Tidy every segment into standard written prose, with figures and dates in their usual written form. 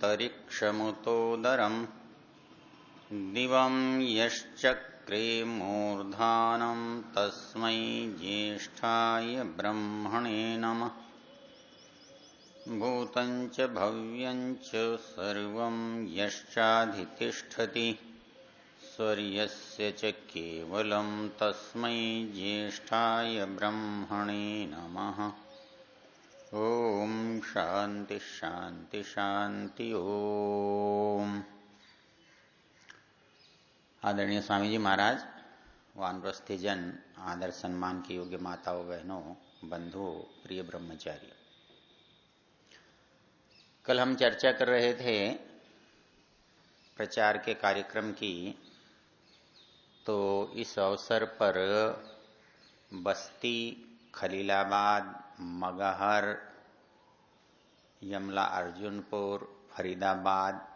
यच्चक्रेऽन्तरिक्षमुतोदरम् दिवं यश्चक्रे मूर्धानं तस्मै ज्येष्ठाय ब्रह्मणे नमः। भूतं च भव्यं च सर्वं यश्चाधितिष्ठति स्वर्यस्य च केवलं तस्मै ज्येष्ठाय ब्रह्मणे नमः। ओम शांति शांति शांति ओम। आदरणीय स्वामी जी महाराज, वानप्रस्थी जन, आदर सम्मान के योग्य माताओं बहनों, बंधुओं, प्रिय ब्रह्मचारी, कल हम चर्चा कर रहे थे प्रचार के कार्यक्रम की। तो इस अवसर पर बस्ती, खलीलाबाद, मगहर, यमला अर्जुनपुर, फरीदाबाद,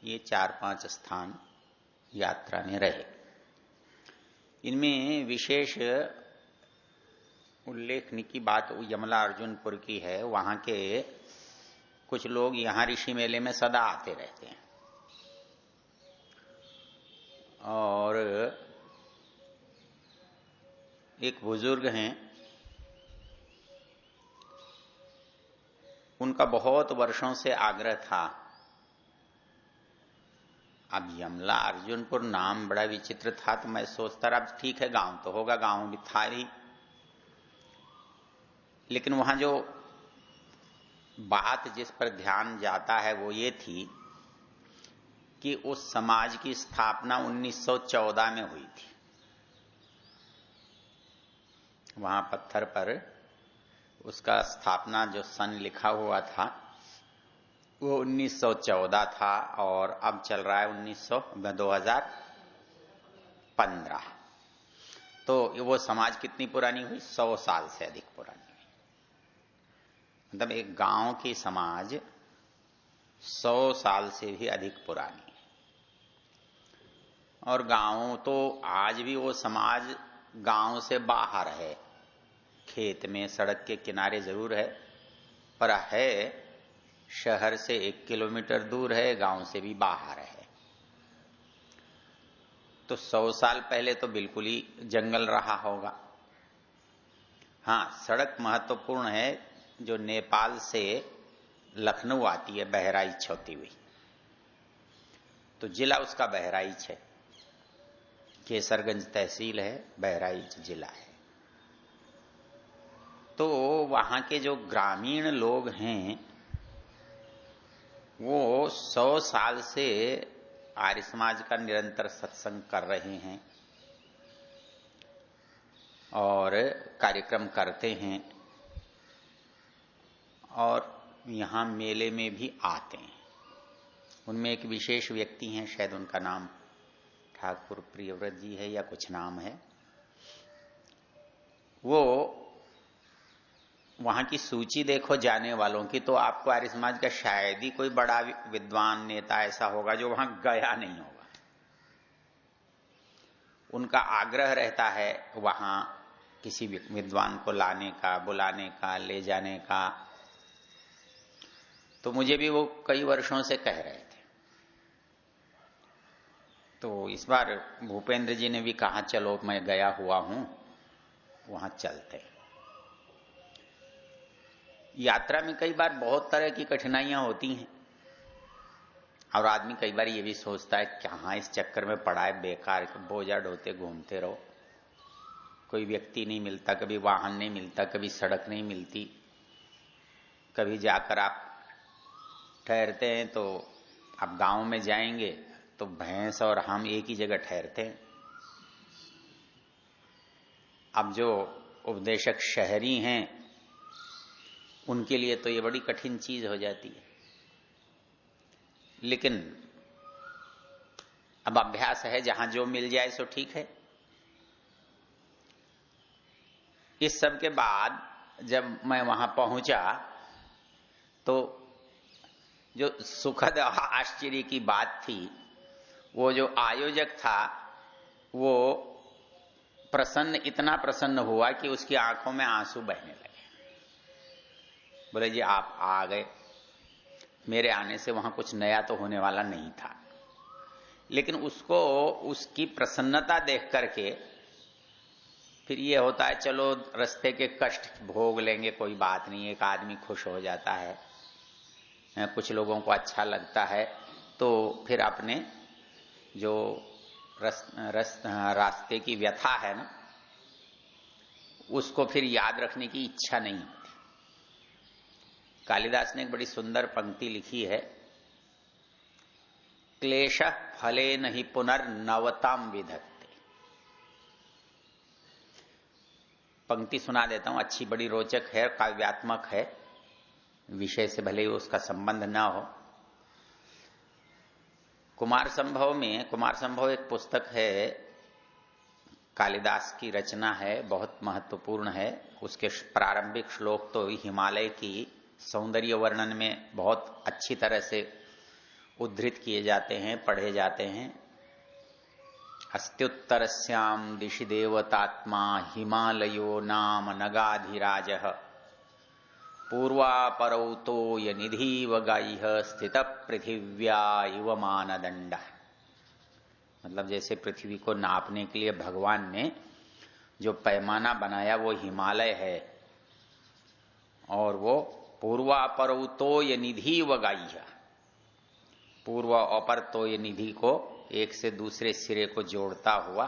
ये 4-5 स्थान यात्रा में रहे। इनमें विशेष उल्लेखनीय की बात यमला अर्जुनपुर की है। वहां के कुछ लोग यहां ऋषि मेले में सदा आते रहते हैं और एक बुजुर्ग हैं, उनका बहुत वर्षों से आग्रह था। अब यमला अर्जुनपुर नाम बड़ा विचित्र था, तो मैं सोचता रहा ठीक है, गांव तो होगा, गांव भी था ही, लेकिन वहां जो बात जिस पर ध्यान जाता है वो ये थी कि उस समाज की स्थापना 1914 में हुई थी। वहां पत्थर पर उसका स्थापना जो सन लिखा हुआ था वो 1914 था और अब चल रहा है 2015। तो वो समाज कितनी पुरानी हुई? 100 साल से अधिक पुरानी हुई। मतलब एक गांव की समाज 100 साल से भी अधिक पुरानी है। और गांव तो आज भी वो समाज गांव से बाहर है, खेत में सड़क के किनारे जरूर है, पर है शहर से 1 किलोमीटर दूर है, गांव से भी बाहर है। तो 100 साल पहले तो बिल्कुल ही जंगल रहा होगा। हाँ, सड़क महत्वपूर्ण है, जो नेपाल से लखनऊ आती है बहराइच होती हुई, तो जिला उसका बहराइच है। केसरगंज तहसील है, बहराइच जिला है। तो वहां के जो ग्रामीण लोग हैं वो 100 साल से आर्य समाज का निरंतर सत्संग कर रहे हैं और कार्यक्रम करते हैं और यहां मेले में भी आते हैं। उनमें एक विशेष व्यक्ति हैं, शायद उनका नाम ठाकुर प्रियव्रत जी है या कुछ नाम है। वो वहां की सूची देखो जाने वालों की, तो आपको आर्य समाज का शायद ही कोई बड़ा विद्वान नेता ऐसा होगा जो वहां गया नहीं होगा। उनका आग्रह रहता है वहां किसी विद्वान को लाने का, बुलाने का, ले जाने का। तो मुझे भी वो कई वर्षों से कह रहे थे। तो इस बार भूपेंद्र जी ने भी कहा चलो, मैं गया हुआ हूं, वहां चलते। यात्रा में कई बार बहुत तरह की कठिनाइयां होती हैं और आदमी कई बार ये भी सोचता है कहां इस चक्कर में पड़ा है, बेकार बोझा ढोते घूमते रहो। कोई व्यक्ति नहीं मिलता, कभी वाहन नहीं मिलता, कभी सड़क नहीं मिलती, कभी जाकर आप ठहरते हैं तो आप गांव में जाएंगे तो भैंस और हम एक ही जगह ठहरते हैं। अब जो उपदेशक शहरी हैं उनके लिए तो ये बड़ी कठिन चीज हो जाती है, लेकिन अब अभ्यास है, जहां जो मिल जाए सो ठीक है। इस सब के बाद जब मैं वहां पहुंचा तो जो सुखद आश्चर्य की बात थी, वो जो आयोजक था वो प्रसन्न, इतना प्रसन्न हुआ कि उसकी आंखों में आंसू बहने लगे। बोले जी आप आ गए, मेरे आने से वहां कुछ नया तो होने वाला नहीं था, लेकिन उसको उसकी प्रसन्नता देख करके फिर ये होता है चलो रास्ते के कष्ट भोग लेंगे, कोई बात नहीं, एक आदमी खुश हो जाता है, कुछ लोगों को अच्छा लगता है, तो फिर अपने जो रास्ते की व्यथा है ना, उसको फिर याद रखने की इच्छा नहीं होती। कालिदास ने एक बड़ी सुंदर पंक्ति लिखी है, क्लेश फले नहीं पुनर्नवताम विधत्ते। पंक्ति सुना देता हूं, अच्छी बड़ी रोचक है, काव्यात्मक है, विषय से भले ही उसका संबंध ना हो। कुमार संभव एक पुस्तक है, कालिदास की रचना है, बहुत महत्वपूर्ण है। उसके प्रारंभिक श्लोक तो हिमालय की सौंदर्य वर्णन में बहुत अच्छी तरह से उद्धृत किए जाते हैं, पढ़े जाते हैं। अस्त्युत्तरस्याम दिशि देवतात्मा हिमालयो नाम नगाधिराजः पूर्वापरौ तोय निधिव गायः स्थित पृथिव्या इव मानदंड। मतलब जैसे पृथ्वी को नापने के लिए भगवान ने जो पैमाना बनाया वो हिमालय है, और वो पूर्वापरौ तोय निधिव गायः, पूर्व अपर तोय निधि को एक से दूसरे सिरे को जोड़ता हुआ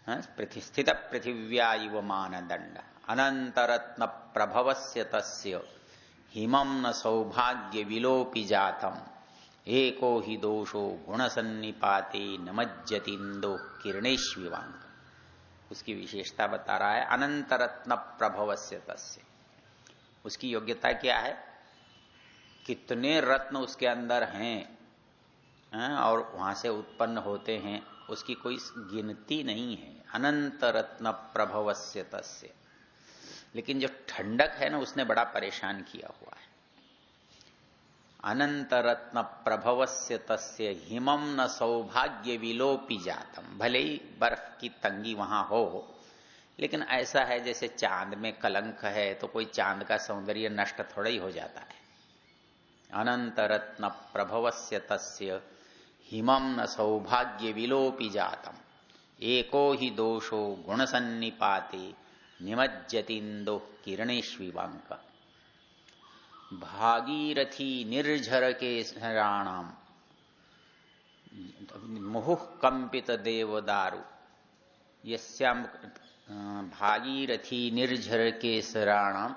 स्थित पृथिव्या इव मानदंड अनंतरत्न प्रभवस्य तस्य हिमं न सौभाग्य विलोपि जातम एको ही दोषो गुण सन्निपाते नमज्जतिंदो किरणेष्विवांक। उसकी विशेषता बता रहा है, अनंतरत्न प्रभवस्य तस्य, उसकी योग्यता क्या है, कितने रत्न उसके अंदर हैं और वहां से उत्पन्न होते हैं, उसकी कोई गिनती नहीं है। अनंत रत्न प्रभवस्य तस्य, लेकिन जो ठंडक है ना, उसने बड़ा परेशान किया हुआ है। अनंत रत्न प्रभवस्य तस्य हिमं न सौभाग्य विलोपि जातम। भले ही बर्फ की तंगी वहां हो, लेकिन ऐसा है जैसे चांद में कलंक है तो कोई चांद का सौंदर्य नष्ट थोड़ा ही हो जाता है। अनंत रत्न प्रभवस्य तस्य हिमं न सौभाग्य विलोपि जातम एको ही दोषो गुण सन्निपाते निमज्जतिंदो किरणेष्विवांक। भागीरथी निर्झर के शराणाम मुहुः कंपित देवदारु यस्याम। भागीरथी निर्झर के शराणाम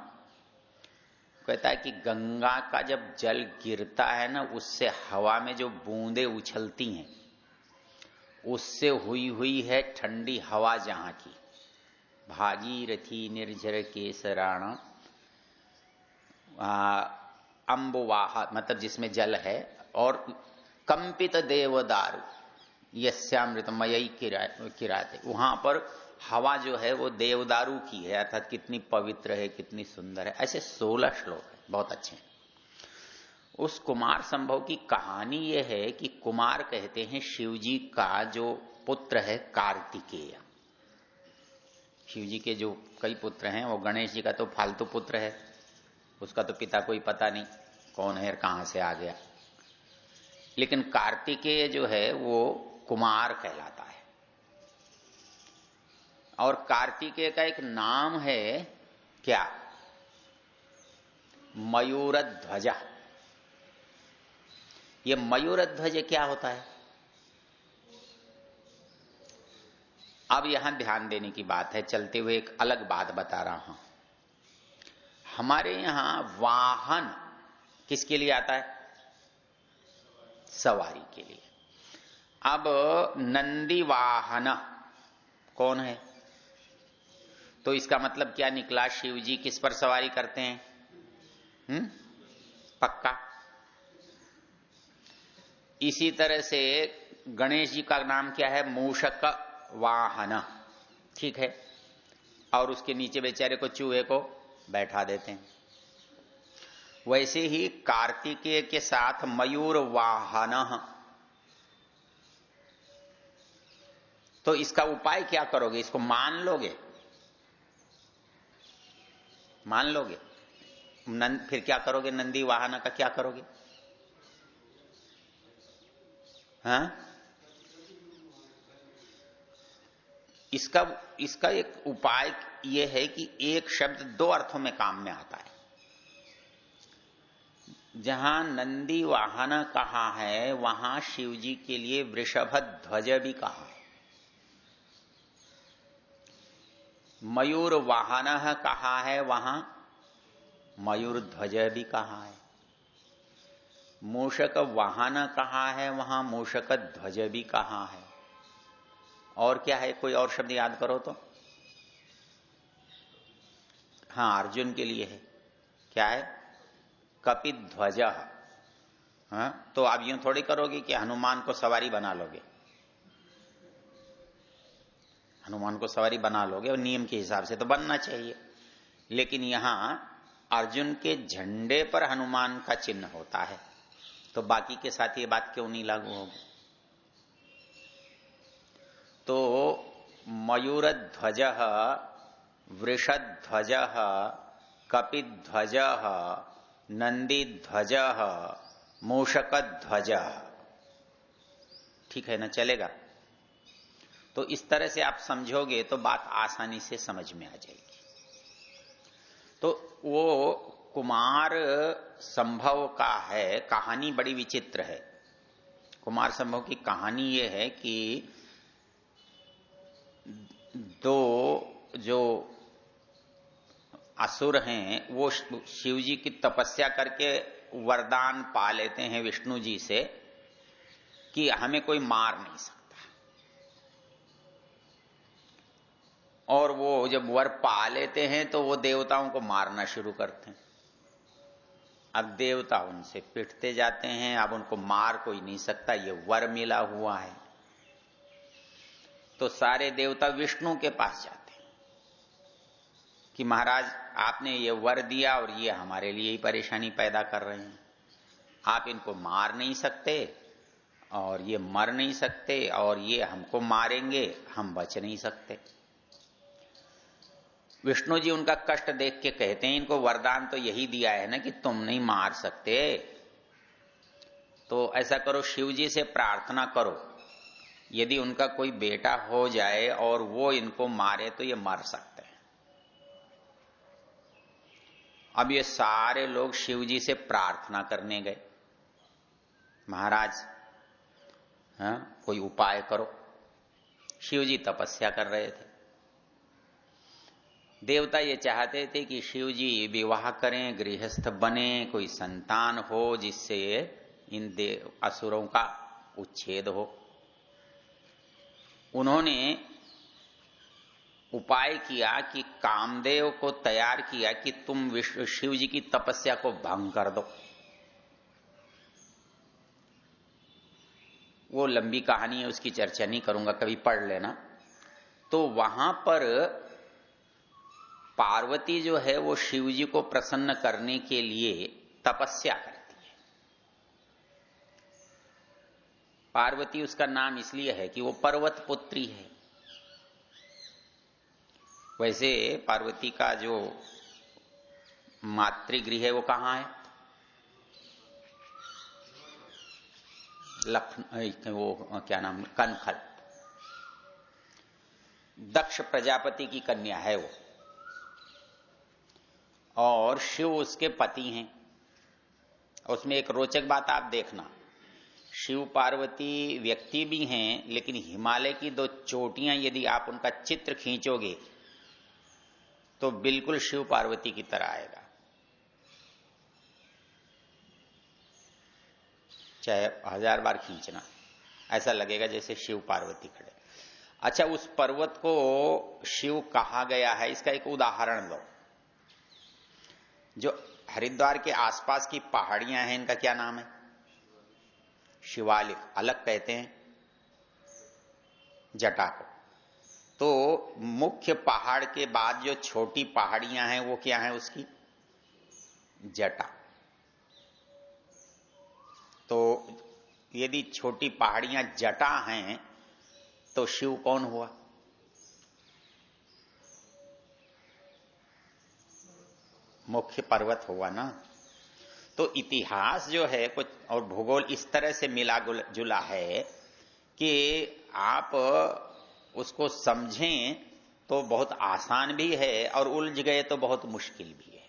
कहता है कि गंगा का जब जल गिरता है ना, उससे हवा में जो बूंदें उछलती हैं, उससे हुई है ठंडी हवा जहां की। भागीरथी निर्झर केसराण अम्बुवाह, मतलब जिसमें जल है, और कंपित देवदारु यस्यामृतमयी किराते, वहां पर हवा जो है वो देवदारू की है, अर्थात कितनी पवित्र है, कितनी सुंदर है। ऐसे 16 श्लोक है, बहुत अच्छे हैं। उस कुमार संभव की कहानी यह है कि कुमार कहते हैं शिव जी का जो पुत्र है कार्तिकेय। शिव जी के जो कई पुत्र हैं, वो गणेश जी का तो फालतू पुत्र है, उसका तो पिता कोई पता नहीं कौन है और कहां से आ गया, लेकिन कार्तिकेय जो है वो कुमार कहलाता है। और कार्तिकेय का एक नाम है क्या, मयूरध्वज। ये मयूरध्वज क्या होता है? अब यहां ध्यान देने की बात है, चलते हुए एक अलग बात बता रहा हूं। हमारे यहां वाहन किसके लिए आता है? सवारी के लिए। अब नंदी वाहन कौन है? तो इसका मतलब क्या निकला, शिव जी किस पर सवारी करते हैं? पक्का। इसी तरह से गणेश जी का नाम क्या है? मूषक वाहन, ठीक है। और उसके नीचे बेचारे को, चूहे को बैठा देते हैं। वैसे ही कार्तिकेय के साथ मयूर वाहन। तो इसका उपाय क्या करोगे? इसको मान लोगे? मान लोगे? फिर क्या करोगे? नंदी वाहन का क्या करोगे? हाँ, इसका एक उपाय यह है कि एक शब्द दो अर्थों में काम में आता है। जहां नंदी वाहन कहा है वहां शिव जी के लिए वृषभ ध्वज भी कहा है। मयूर वाहन कहा है वहां मयूर ध्वज भी कहा है। मूषक वाहन कहा है वहां मूषक ध्वज भी कहा है। और क्या है, कोई और शब्द याद करो तो। हाँ, अर्जुन के लिए है, क्या है, कपिध्वज। हाँ, तो आप यूं थोड़ी करोगे कि हनुमान को सवारी बना लोगे। हनुमान को सवारी बना लोगे और नियम के हिसाब से तो बनना चाहिए, लेकिन यहां अर्जुन के झंडे पर हनुमान का चिन्ह होता है, तो बाकी के साथ ये बात क्यों नहीं लागू होगी। तो मयूरध्वज, वृषध्वज, कपिध्वज, नंदीध्वज, मूषकध्वज, ठीक है ना, चलेगा। तो इस तरह से आप समझोगे तो बात आसानी से समझ में आ जाएगी। तो वो कुमार संभव का है, कहानी बड़ी विचित्र है। कुमार संभव की कहानी ये है कि दो जो असुर हैं वो शिव जी की तपस्या करके वरदान पा लेते हैं विष्णु जी से कि हमें कोई मार नहीं सकता। और वो जब वर पा लेते हैं तो वो देवताओं को मारना शुरू करते हैं। अब देवता उनसे पिटते जाते हैं, अब उनको मार कोई नहीं सकता, ये वर मिला हुआ है। तो सारे देवता विष्णु के पास जाते हैं कि महाराज आपने ये वर दिया और ये हमारे लिए ही परेशानी पैदा कर रहे हैं। आप इनको मार नहीं सकते और ये मर नहीं सकते, और ये हमको मारेंगे, हम बच नहीं सकते। विष्णु जी उनका कष्ट देख के कहते हैं, इनको वरदान तो यही दिया है ना कि तुम नहीं मार सकते, तो ऐसा करो, शिव जी से प्रार्थना करो, यदि उनका कोई बेटा हो जाए और वो इनको मारे तो ये मर सकते हैं। अब ये सारे लोग शिव जी से प्रार्थना करने गए, महाराज हाँ, कोई उपाय करो। शिव जी तपस्या कर रहे थे। देवता ये चाहते थे कि शिव जी विवाह करें, गृहस्थ बने, कोई संतान हो जिससे इन असुरों का उच्छेद हो। उन्होंने उपाय किया कि कामदेव को तैयार किया कि तुम शिव जी की तपस्या को भंग कर दो। वो लंबी कहानी है, उसकी चर्चा नहीं करूंगा, कभी पढ़ लेना। तो वहां पर पार्वती जो है वो शिव जी को प्रसन्न करने के लिए तपस्या करती है। पार्वती उसका नाम इसलिए है कि वो पर्वत पुत्री है। वैसे पार्वती का जो मातृगृह है वो कहां है? वो क्या नाम, कनखल। दक्ष प्रजापति की कन्या है वो, और शिव उसके पति हैं। उसमें एक रोचक बात आप देखना, शिव पार्वती व्यक्ति भी हैं, लेकिन हिमालय की दो चोटियां यदि आप उनका चित्र खींचोगे तो बिल्कुल शिव पार्वती की तरह आएगा, चाहे 1000 बार खींचना, ऐसा लगेगा जैसे शिव पार्वती खड़े। अच्छा, उस पर्वत को शिव कहा गया है, इसका एक उदाहरण लो। जो हरिद्वार के आसपास की पहाड़ियां हैं, इनका क्या नाम है? शिवालिक, अलग कहते हैं जटा को। तो मुख्य पहाड़ के बाद जो छोटी पहाड़ियां हैं वो क्या है उसकी? जटा। तो यदि छोटी पहाड़ियां जटा हैं तो शिव कौन हुआ? मुख्य पर्वत हुआ ना। तो इतिहास जो है कुछ और भूगोल इस तरह से मिला जुला है कि आप उसको समझें तो बहुत आसान भी है और उलझ गए तो बहुत मुश्किल भी है।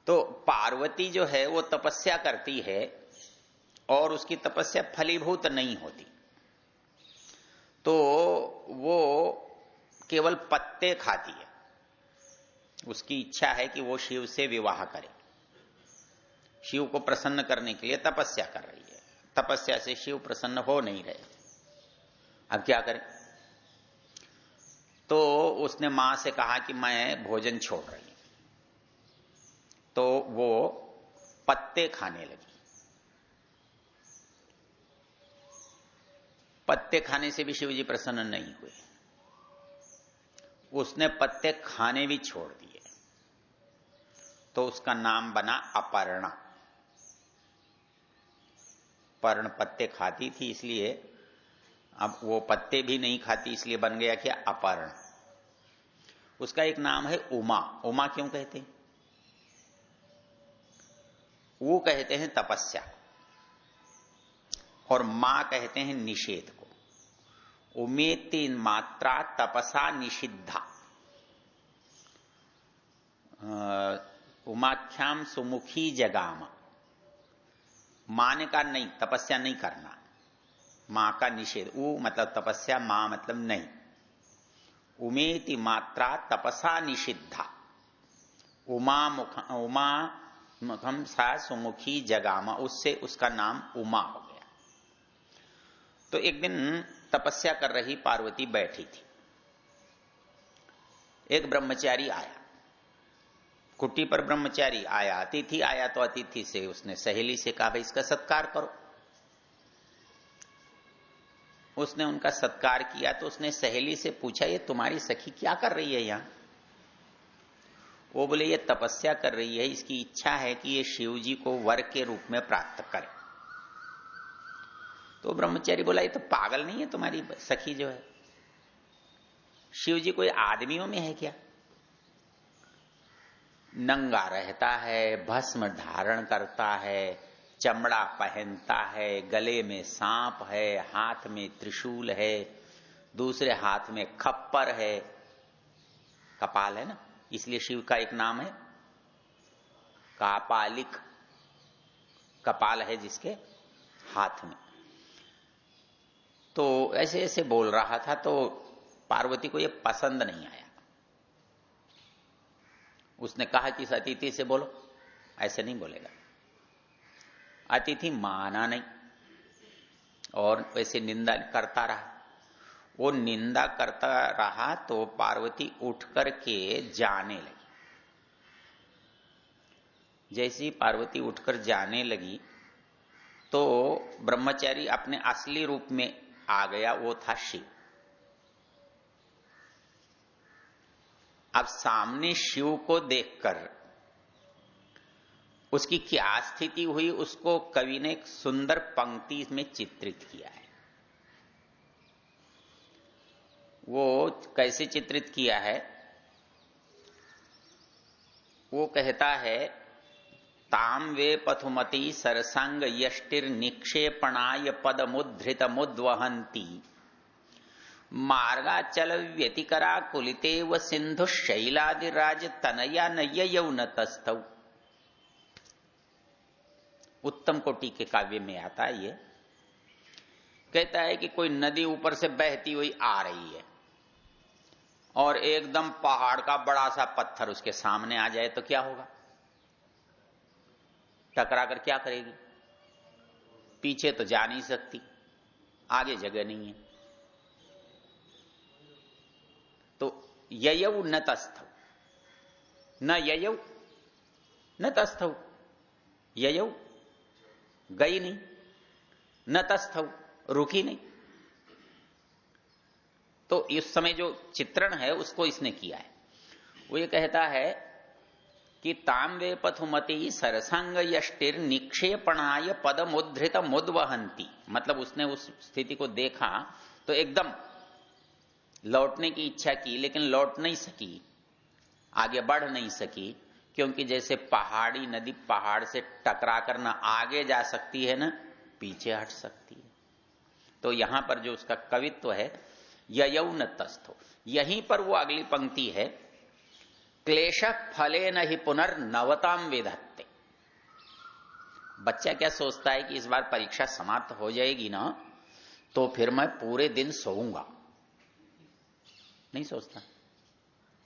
तो पार्वती जो है वो तपस्या करती है और उसकी तपस्या फलीभूत नहीं होती, तो वो केवल पत्ते खाती है। उसकी इच्छा है कि वो शिव से विवाह करे, शिव को प्रसन्न करने के लिए तपस्या कर रही है। तपस्या से शिव प्रसन्न हो नहीं रहे, अब क्या करें? तो उसने मां से कहा कि मैं भोजन छोड़ रही हूं, तो वो पत्ते खाने लगी। पत्ते खाने से भी शिवजी प्रसन्न नहीं हुए, उसने पत्ते खाने भी छोड़ दिए, तो उसका नाम बना अपर्णा। पर्ण पत्ते खाती थी, इसलिए अब वो पत्ते भी नहीं खाती, इसलिए बन गया क्या? अपर्ण। उसका एक नाम है उमा। उमा क्यों कहते हैं? वो कहते हैं तपस्या, और मां कहते हैं निषेध को। उमेति मात्रा तपसा निषिद्धा। उमाख्याम सुमुखी जगामा। माने का नहीं, तपस्या नहीं करना, मां का निषेध। उ मतलब तपस्या, मां मतलब नहीं। उमेति मात्रा तपसा निषिद्धा। उमा मुखम सा सुमुखी जगामा, उससे उसका नाम उमा हो गया। तो एक दिन तपस्या कर रही पार्वती बैठी थी, एक ब्रह्मचारी आया, कुटी पर ब्रह्मचारी आया, अतिथि आया, तो अतिथि से उसने सहेली से कहा भाई इसका सत्कार करो। उसने उनका सत्कार किया, तो उसने सहेली से पूछा ये तुम्हारी सखी क्या कर रही है यहां? वो बोले ये तपस्या कर रही है, इसकी इच्छा है कि ये शिव जी को वर के रूप में प्राप्त करे। तो ब्रह्मचारी बोला ये तो पागल नहीं है तुम्हारी सखी जो है? शिव जी कोई आदमियों में है क्या? नंगा रहता है, भस्म धारण करता है, चमड़ा पहनता है, गले में सांप है, हाथ में त्रिशूल है, दूसरे हाथ में खप्पर है, कपाल है ना, इसलिए शिव का एक नाम है कापालिक। कपाल है जिसके हाथ में। तो ऐसे ऐसे बोल रहा था, तो पार्वती को यह पसंद नहीं आया। उसने कहा कि इस अतिथि से बोलो, ऐसे नहीं बोलेगा। अतिथि माना नहीं और वैसे निंदा करता रहा। वो निंदा करता रहा तो पार्वती उठ करके जाने लगी। जैसी पार्वती उठकर जाने लगी तो ब्रह्मचारी अपने असली रूप में आ गया, वो था शिव। अब सामने शिव को देखकर उसकी क्या स्थिति हुई, उसको कवि ने एक सुंदर पंक्ति में चित्रित किया है। वो कैसे चित्रित किया है? वो कहता है ताम वे पथुमती सरसंग यष्टिर निक्षेपणाय पदमुद्धृत मुद्वहंती मार्गाचल व्यतिकरा कुलिते व सिंधु शैलादिराज तनया नययौ न तस्थौ। उत्तम कोटि के काव्य में आता है। ये कहता है कि कोई नदी ऊपर से बहती हुई आ रही है और एकदम पहाड़ का बड़ा सा पत्थर उसके सामने आ जाए तो क्या होगा? टकरा कर क्या करेगी? पीछे तो जा नहीं सकती, आगे जगह नहीं है। तो ययौ न तस्थौ, न ययौ न तस्थौ, ययौ गई नहीं, न तस्थौ रुकी नहीं। तो इस समय जो चित्रण है उसको इसने किया है। वो ये कहता है कि तांवे पथुमती सरसंग यष्टिर निक्षेपणाय पदमुद्धृत मुद्वहंती, मतलब उसने उस स्थिति को देखा तो एकदम लौटने की इच्छा की, लेकिन लौट नहीं सकी, आगे बढ़ नहीं सकी, क्योंकि जैसे पहाड़ी नदी पहाड़ से टकरा कर न आगे जा सकती है न पीछे हट सकती है, तो यहां पर जो उसका कवित्व है ययौ न तस्थो, यहीं पर वो अगली पंक्ति है, क्लेश फले न ही पुनर्नवताम विधत्ते। बच्चा क्या सोचता है कि इस बार परीक्षा समाप्त हो जाएगी ना तो फिर मैं पूरे दिन सोऊंगा, नहीं सोचता।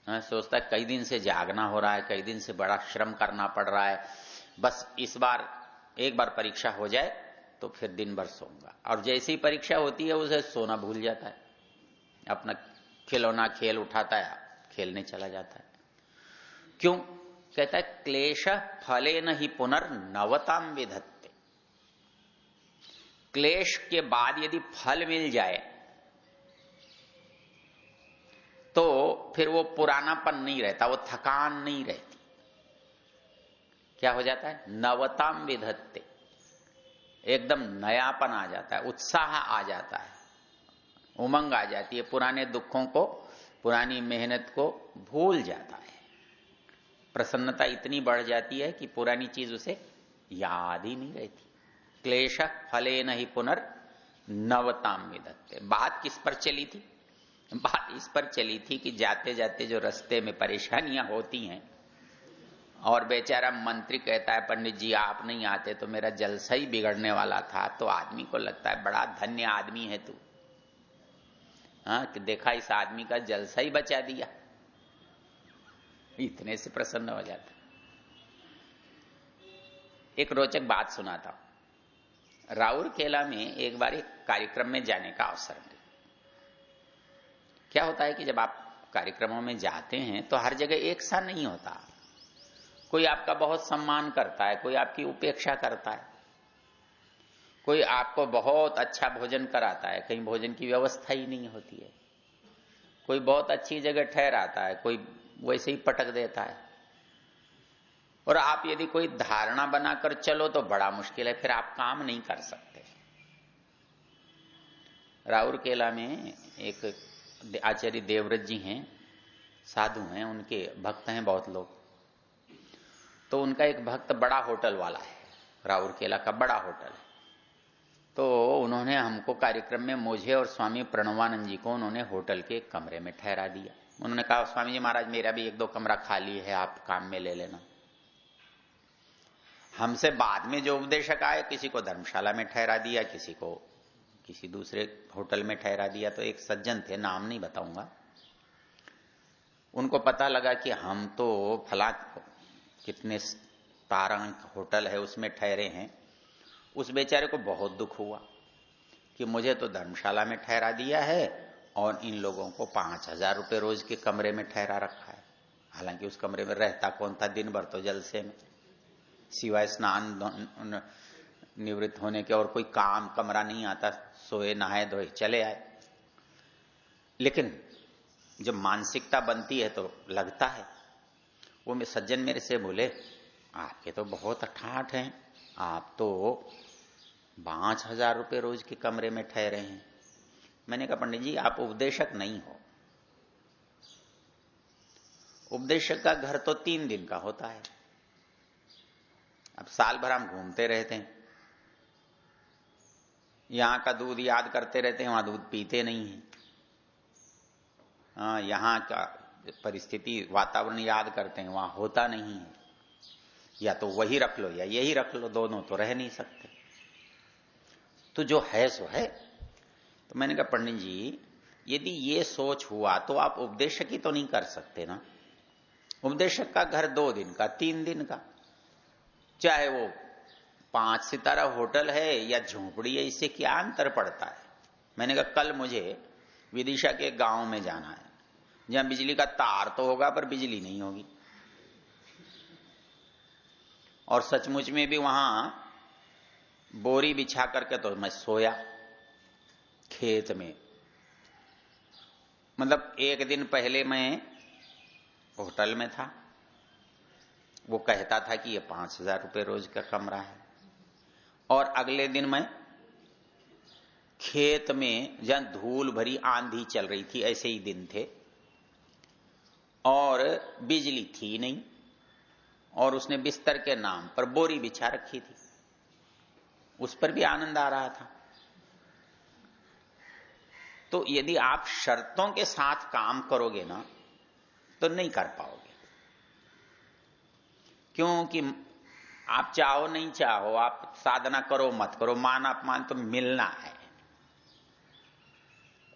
सोचता है कई दिन से जागना हो रहा है, कई दिन से बड़ा श्रम करना पड़ रहा है, बस इस बार एक बार परीक्षा हो जाए तो फिर दिन भर सोऊंगा। और जैसे ही परीक्षा होती है उसे सोना भूल जाता है, अपना खिलौना खेल उठाता है, खेलने चला जाता है। क्यों? कहता है क्लेश फले न ही पुनर्नवताम विधत्ते। क्लेश के बाद यदि फल मिल जाए तो फिर वो पुरानापन नहीं रहता, वो थकान नहीं रहती। क्या हो जाता है? नवताम विधत्ते, एकदम नयापन आ जाता है, उत्साह आ जाता है, उमंग आ जाती है, पुराने दुखों को, पुरानी मेहनत को भूल जाता है। प्रसन्नता इतनी बढ़ जाती है कि पुरानी चीज उसे याद ही नहीं रहती। क्लेश फले न ही पुनर्नवताम विधत्ते। बात किस पर चली थी? बात इस पर चली थी कि जाते जाते जो रास्ते में परेशानियां होती हैं और बेचारा मंत्री कहता है पंडित जी आप नहीं आते तो मेरा जलसा ही बिगड़ने वाला था, तो आदमी को लगता है बड़ा धन्य आदमी है तू, हाँ, कि देखा इस आदमी का जलसा ही बचा दिया, इतने से प्रसन्न हो जाता। एक रोचक बात सुनाता हूं। राउरकेला में एक बार एक कार्यक्रम में जाने का अवसर मिला। क्या होता है कि जब आप कार्यक्रमों में जाते हैं तो हर जगह एक सा नहीं होता। कोई आपका बहुत सम्मान करता है, कोई आपकी उपेक्षा करता है, कोई आपको बहुत अच्छा भोजन कराता है, कहीं भोजन की व्यवस्था ही नहीं होती है, कोई बहुत अच्छी जगह ठहराता है, कोई वैसे ही पटक देता है। और आप यदि कोई धारणा बनाकर चलो तो बड़ा मुश्किल है, फिर आप काम नहीं कर सकते। राउरकेला में एक आचार्य देवव्रत जी हैं, साधु हैं, उनके भक्त हैं बहुत लोग। तो उनका एक भक्त बड़ा होटल वाला है, राउरकेला का बड़ा होटल है। तो उन्होंने हमको कार्यक्रम में, मुझे और स्वामी प्रणवानंद जी को, उन्होंने होटल के कमरे में ठहरा दिया। उन्होंने कहा स्वामी जी महाराज मेरा भी एक दो कमरा खाली है, आप काम में ले लेना। हमसे बाद में जो उपदेशक आए, किसी को धर्मशाला में ठहरा दिया, किसी को किसी दूसरे होटल में ठहरा दिया। तो एक सज्जन थे, नाम नहीं बताऊंगा, उनको पता लगा कि हम तो फला कितने तारांक होटल है उसमें ठहरे हैं। उस बेचारे को बहुत दुख हुआ कि मुझे तो धर्मशाला में ठहरा दिया है और इन लोगों को 5,000 रुपये रोज के कमरे में ठहरा रखा है। हालांकि उस कमरे में रहता कौन था, दिन भर तो जलसे में, सिवाय स्नान निवृत्त होने के और कोई काम कमरा नहीं आता, सोए नहाए धोए चले आए। लेकिन जब मानसिकता बनती है तो लगता है। वो में सज्जन मेरे से बोले आपके तो बहुत ठाठ हैं, आप तो 5,000 रुपये रोज के कमरे में ठहरे हैं। मैंने कहा पंडित जी आप उपदेशक नहीं हो, उपदेशक का घर तो 3 दिन का होता है। अब साल भर हम घूमते रहते हैं, यहां का दूध याद करते रहते हैं, वहां दूध पीते नहीं है। हाँ, यहां का परिस्थिति वातावरण याद करते हैं, वहां होता नहीं है। या तो वही रख लो या यही रख लो, दोनों तो रह नहीं सकते। तो जो है सो है। तो मैंने कहा पंडित जी यदि ये सोच हुआ तो आप उपदेशक ही तो नहीं कर सकते ना। उपदेशक का घर 2 दिन का, 3 दिन का, चाहे वो 5 सितारा होटल है या झोपड़ी है, इससे क्या अंतर पड़ता है। मैंने कहा कल मुझे विदिशा के गांव में जाना है, जहां बिजली का तार तो होगा पर बिजली नहीं होगी, और सचमुच में भी वहां बोरी बिछा करके तो मैं सोया खेत में। मतलब 1 दिन पहले मैं होटल में था, वो कहता था कि ये 5,000 रुपये रोज का कमरा है, और अगले दिन मैं खेत में जहां धूल भरी आंधी चल रही थी, ऐसे ही दिन थे, और बिजली थी नहीं, और उसने बिस्तर के नाम पर बोरी बिछा रखी थी, उस पर भी आनंद आ रहा था। तो यदि आप शर्तों के साथ काम करोगे ना तो नहीं कर पाओगे, क्योंकि आप चाहो नहीं चाहो, आप साधना करो मत करो, मान अपमान तो मिलना है।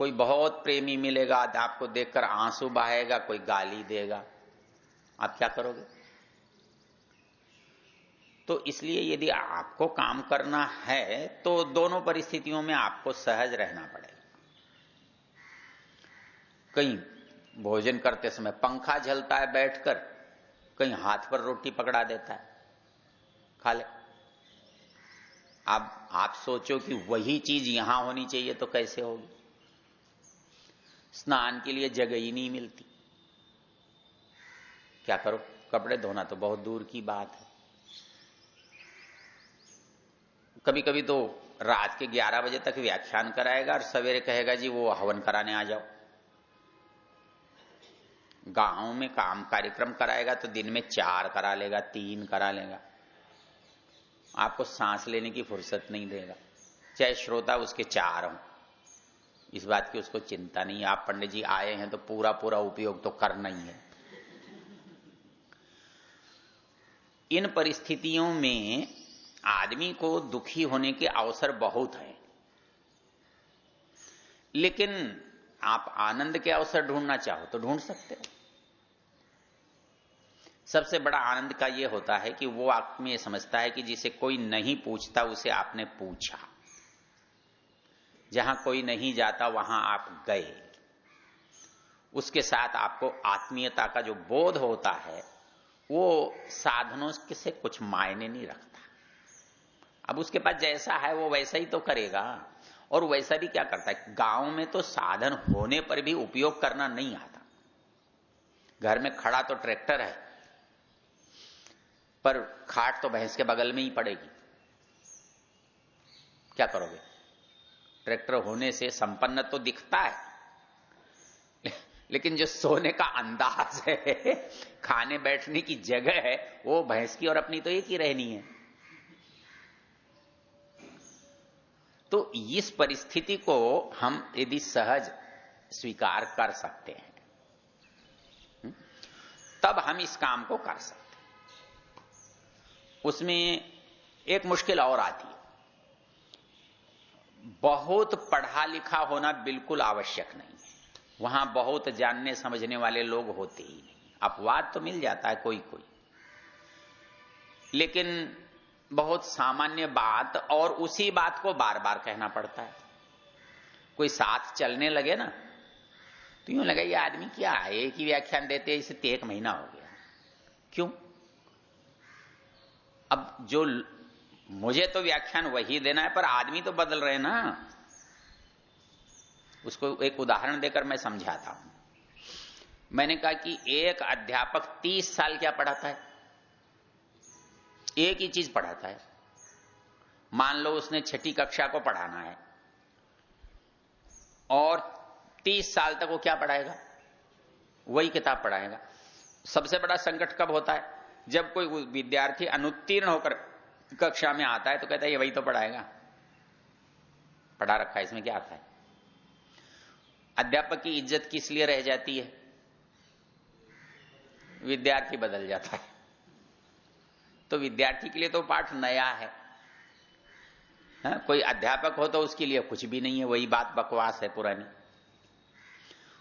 कोई बहुत प्रेमी मिलेगा, आपको देखकर आंसू बहाएगा, कोई गाली देगा, आप क्या करोगे? तो इसलिए यदि आपको काम करना है तो दोनों परिस्थितियों में आपको सहज रहना पड़ेगा। कहीं भोजन करते समय पंखा झलता है बैठकर, कहीं हाथ पर रोटी पकड़ा देता है, खा ले। अब आप सोचो कि वही चीज यहां होनी चाहिए तो कैसे होगी? स्नान के लिए जगह ही नहीं मिलती, क्या करो? कपड़े धोना तो बहुत दूर की बात है। कभी कभी तो रात के 11 बजे तक व्याख्यान कराएगा और सवेरे कहेगा जी वो हवन कराने आ जाओ। गांव में काम कार्यक्रम कराएगा तो दिन में 4 करा लेगा, 3 करा लेगा, आपको सांस लेने की फुर्सत नहीं देगा, चाहे श्रोता उसके 4 हों, इस बात की उसको चिंता नहीं। आप पंडित जी आए हैं तो पूरा पूरा उपयोग तो करना ही है। इन परिस्थितियों में आदमी को दुखी होने के अवसर बहुत हैं, लेकिन आप आनंद के अवसर ढूंढना चाहो तो ढूंढ सकते हो। सबसे बड़ा आनंद का यह होता है कि वो आत्मा ये समझता है कि जिसे कोई नहीं पूछता उसे आपने पूछा, जहां कोई नहीं जाता वहां आप गए, उसके साथ आपको आत्मीयता का जो बोध होता है वो साधनों से कुछ मायने नहीं रखता। अब उसके पास जैसा है वो वैसा ही तो करेगा, और वैसा भी क्या करता है, गांव में तो साधन होने पर भी उपयोग करना नहीं आता। घर में खड़ा तो ट्रैक्टर है, पर खाट तो भैंस के बगल में ही पड़ेगी, क्या करोगे? ट्रैक्टर होने से संपन्न तो दिखता है, लेकिन जो सोने का अंदाज है, खाने बैठने की जगह है, वो भैंस की और अपनी तो एक ही रहनी है। तो इस परिस्थिति को हम यदि सहज स्वीकार कर सकते हैं तब हम इस काम को कर सकते हैं। उसमें एक मुश्किल और आती है, बहुत पढ़ा लिखा होना बिल्कुल आवश्यक नहीं है। वहां बहुत जानने समझने वाले लोग होते ही नहीं, अपवाद तो मिल जाता है कोई कोई, लेकिन बहुत सामान्य बात और उसी बात को बार बार कहना पड़ता है। कोई साथ चलने लगे ना तो यूं लगा ये आदमी क्या है, एक ही व्याख्यान देते इसे 1 महीना हो गया, क्यों? अब जो मुझे तो व्याख्यान वही देना है, पर आदमी तो बदल रहे ना। उसको एक उदाहरण देकर मैं समझाता हूं। मैंने कहा कि एक अध्यापक 30 साल क्या पढ़ाता है, एक ही चीज पढ़ाता है। मान लो उसने 6ठी कक्षा को पढ़ाना है और 30 साल तक वो क्या पढ़ाएगा, वही किताब पढ़ाएगा। सबसे बड़ा संकट कब होता है, जब कोई विद्यार्थी अनुत्तीर्ण होकर कक्षा में आता है तो कहता है ये वही तो पढ़ाएगा, पढ़ा रखा है, इसमें क्या आता है। अध्यापक की इज्जत किस लिए रह जाती है, विद्यार्थी बदल जाता है। तो विद्यार्थी के लिए तो पाठ नया है, कोई अध्यापक हो तो उसके लिए कुछ भी नहीं है, वही बात बकवास है पुरानी।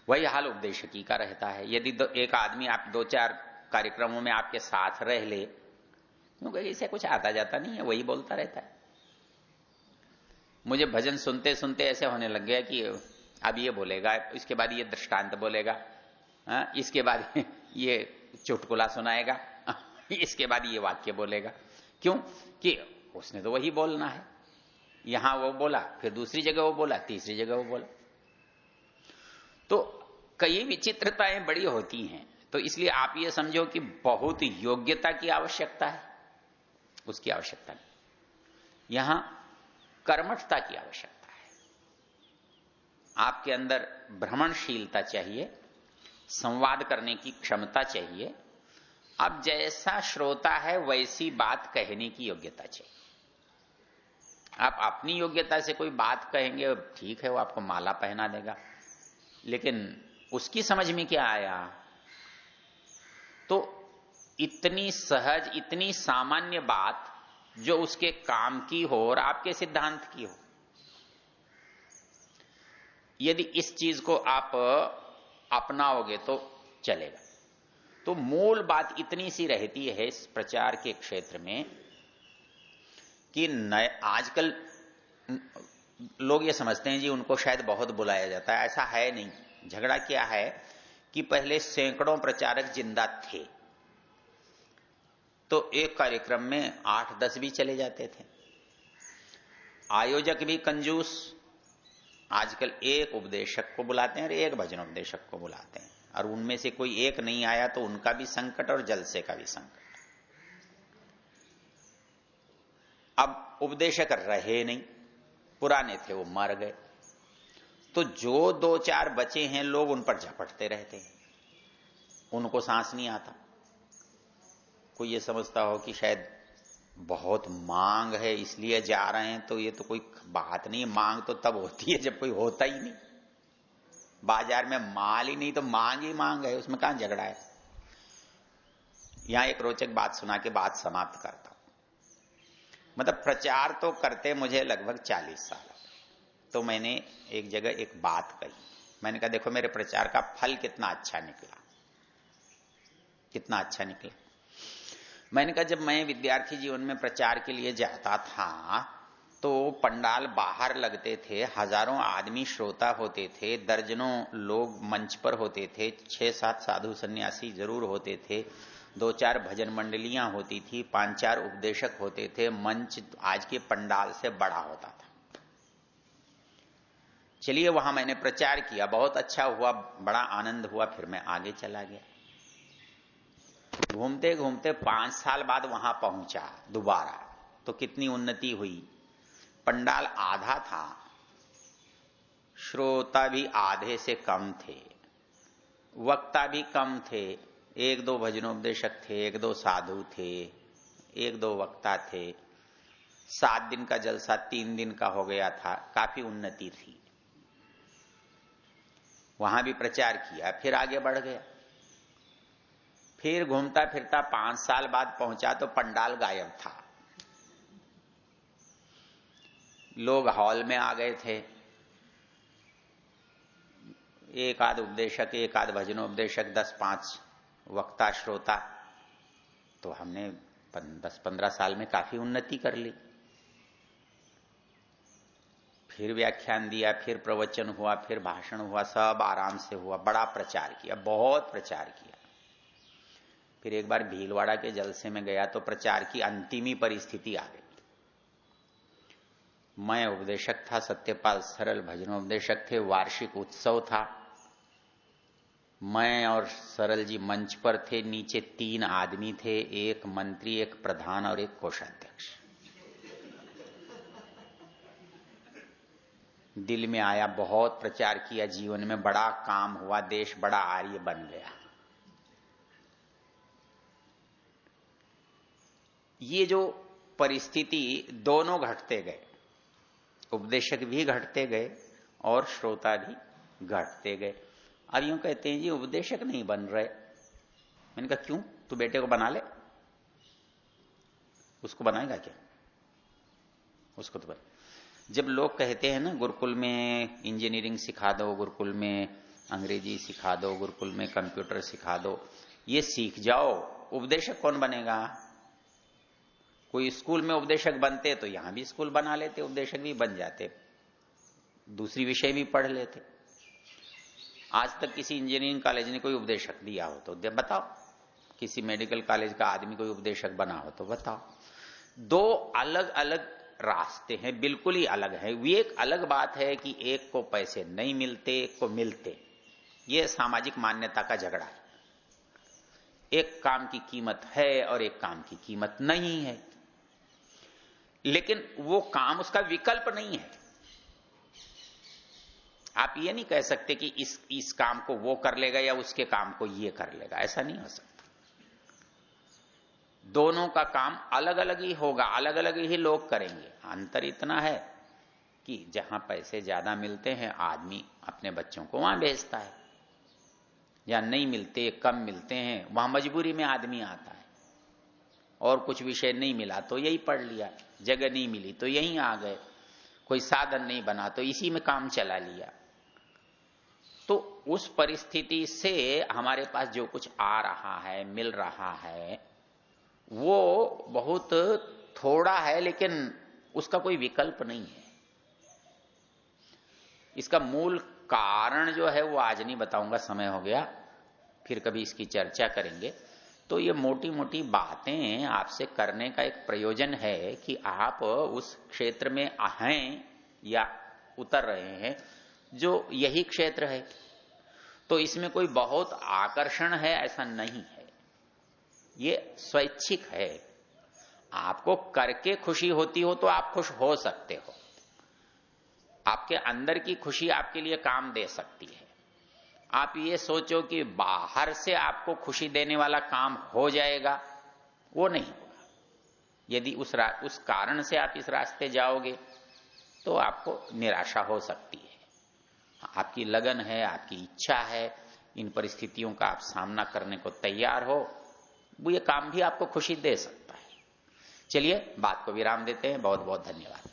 वही हाल उपदेशकी का रहता है। यदि एक आदमी आप 2-4 कार्यक्रमों में आपके साथ रह ले, क्योंकि इसे कुछ आता जाता नहीं है, वही बोलता रहता है। मुझे भजन सुनते सुनते ऐसे होने लग गया कि अब ये बोलेगा, इसके बाद ये दृष्टांत बोलेगा, इसके बाद ये चुटकुला सुनाएगा, इसके बाद ये वाक्य बोलेगा। क्यों? कि उसने तो वही बोलना है। यहां वो बोला, फिर दूसरी जगह वो बोला, तीसरी जगह वो बोला। तो कई विचित्रताएं बड़ी होती हैं। तो इसलिए आप ये समझो कि बहुत योग्यता की आवश्यकता है, उसकी आवश्यकता नहीं। यहां कर्मठता की आवश्यकता है। आपके अंदर भ्रमणशीलता चाहिए, संवाद करने की क्षमता चाहिए, अब जैसा श्रोता है वैसी बात कहने की योग्यता चाहिए। आप अपनी योग्यता से कोई बात कहेंगे, ठीक है, वो आपको माला पहना देगा, लेकिन उसकी समझ में क्या आया? तो इतनी सहज, इतनी सामान्य बात जो उसके काम की हो और आपके सिद्धांत की हो, यदि इस चीज को आप अपनाओगे तो चलेगा। तो मूल बात इतनी सी रहती है इस प्रचार के क्षेत्र में कि आजकल लोग ये समझते हैं जी उनको शायद बहुत बुलाया जाता है। ऐसा है नहीं। झगड़ा क्या है कि पहले सैकड़ों प्रचारक जिंदा थे, तो एक कार्यक्रम में 8-10 भी चले जाते थे। आयोजक भी कंजूस, आजकल एक उपदेशक को बुलाते हैं और एक भजनोपदेशक को बुलाते हैं, और उनमें से कोई एक नहीं आया तो उनका भी संकट और जलसे का भी संकट। अब उपदेशक रहे नहीं, पुराने थे वो मर गए, तो जो 2-4 बचे हैं लोग उन पर झपटते रहते हैं, उनको सांस नहीं आता। कोई ये समझता हो कि शायद बहुत मांग है इसलिए जा रहे हैं, तो ये तो कोई बात नहीं। मांग तो तब होती है जब कोई होता ही नहीं। बाजार में माल ही नहीं तो मांग ही मांग है, उसमें कहां झगड़ा है। यहां एक रोचक बात सुना के बात समाप्त करता हूं। मतलब प्रचार तो करते मुझे लगभग 40 साल, तो मैंने एक जगह एक बात कही। मैंने कहा देखो मेरे प्रचार का फल कितना अच्छा निकला, कितना अच्छा निकला। मैंने कहा जब मैं विद्यार्थी जीवन में प्रचार के लिए जाता था तो पंडाल बाहर लगते थे, हजारों आदमी श्रोता होते थे, दर्जनों लोग मंच पर होते थे, 6-7 साधु सन्यासी जरूर होते थे, 2-4 भजन मंडलियां होती थी, 5-4 उपदेशक होते थे, मंच आज के पंडाल से बड़ा होता था। चलिए वहां मैंने प्रचार किया, बहुत अच्छा हुआ, बड़ा आनंद हुआ। फिर मैं आगे चला गया। घूमते घूमते 5 साल बाद वहां पहुंचा दोबारा, तो कितनी उन्नति हुई। पंडाल आधा था, श्रोता भी आधे से कम थे, वक्ता भी कम थे, 1-2 भजनोपदेशक थे, 1-2 साधु थे, 1-2 वक्ता थे। 7 दिन का जलसा 3 दिन का हो गया था, काफी उन्नति थी। वहां भी प्रचार किया, फिर आगे बढ़ गया। फिर घूमता फिरता 5 साल बाद पहुंचा तो पंडाल गायब था। लोग हॉल में आ गए थे, एक आध उपदेशक, एक आध भजनोपदेशक, 10-5 वक्ता श्रोता। तो हमने 10-15 साल में काफी उन्नति कर ली। फिर व्याख्यान दिया, फिर प्रवचन हुआ, फिर भाषण हुआ, सब आराम से हुआ। बड़ा प्रचार किया, बहुत प्रचार किया। फिर एक बार भीलवाड़ा के जलसे में गया तो प्रचार की अंतिमी परिस्थिति आ गई। मैं उपदेशक था, सत्यपाल सरल भजनोपदेशक थे, वार्षिक उत्सव था। मैं और सरल जी मंच पर थे, नीचे 3 आदमी थे, एक मंत्री, एक प्रधान और एक कोषाध्यक्ष। दिल में आया, बहुत प्रचार किया, जीवन में बड़ा काम हुआ, देश बड़ा आर्य बन गया। ये जो परिस्थिति, दोनों घटते गए, उपदेशक भी घटते गए और श्रोता भी घटते गए। अब यूं कहते हैं जी उपदेशक नहीं बन रहे। मैंने कहा क्यों? तू बेटे को बना ले। उसको बनाएगा क्या? उसको तो बना। जब लोग कहते हैं ना गुरुकुल में इंजीनियरिंग सिखा दो, गुरुकुल में अंग्रेजी सिखा दो, गुरुकुल में कंप्यूटर सिखा दो, ये सीख जाओ, उपदेशक कौन बनेगा? कोई स्कूल में उपदेशक बनते तो यहां भी स्कूल बना लेते, उपदेशक भी बन जाते, दूसरी विषय भी पढ़ लेते। आज तक किसी इंजीनियरिंग कॉलेज ने कोई उपदेशक दिया हो तो बताओ, किसी मेडिकल कॉलेज का आदमी कोई उपदेशक बना हो तो बताओ। 2 अलग अलग रास्ते हैं, बिल्कुल ही अलग है। ये एक अलग बात है कि एक को पैसे नहीं मिलते, एक को मिलते। ये सामाजिक मान्यता का झगड़ा है। एक काम की कीमत है और एक काम की कीमत नहीं है, लेकिन वो काम उसका विकल्प नहीं है। आप ये नहीं कह सकते कि इस काम को वो कर लेगा या उसके काम को ये कर लेगा, ऐसा नहीं हो सकता। दोनों का काम अलग अलग ही होगा, अलग अलग ही लोग करेंगे। अंतर इतना है कि जहां पैसे ज्यादा मिलते हैं आदमी अपने बच्चों को वहां भेजता है, जहां नहीं मिलते, कम मिलते हैं, वहां मजबूरी में आदमी आता है। और कुछ विषय नहीं मिला तो यही पढ़ लिया, जगह नहीं मिली तो यहीं आ गए, कोई साधन नहीं बना तो इसी में काम चला लिया। तो उस परिस्थिति से हमारे पास जो कुछ आ रहा है, मिल रहा है, वो बहुत थोड़ा है, लेकिन उसका कोई विकल्प नहीं है। इसका मूल कारण जो है वो आज नहीं बताऊंगा, समय हो गया, फिर कभी इसकी चर्चा करेंगे। तो ये मोटी मोटी बातें आपसे करने का एक प्रयोजन है कि आप उस क्षेत्र में हैं या उतर रहे हैं जो यही क्षेत्र है। तो इसमें कोई बहुत आकर्षण है ऐसा नहीं है, ये स्वैच्छिक है। आपको करके खुशी होती हो तो आप खुश हो सकते हो, आपके अंदर की खुशी आपके लिए काम दे सकती है। आप ये सोचो कि बाहर से आपको खुशी देने वाला काम हो जाएगा, वो नहीं होगा। यदि उस कारण से आप इस रास्ते जाओगे तो आपको निराशा हो सकती है। आपकी लगन है, आपकी इच्छा है, इन परिस्थितियों का आप सामना करने को तैयार हो, वो ये काम भी आपको खुशी दे सकता है। चलिए बात को विराम देते हैं। बहुत बहुत धन्यवाद।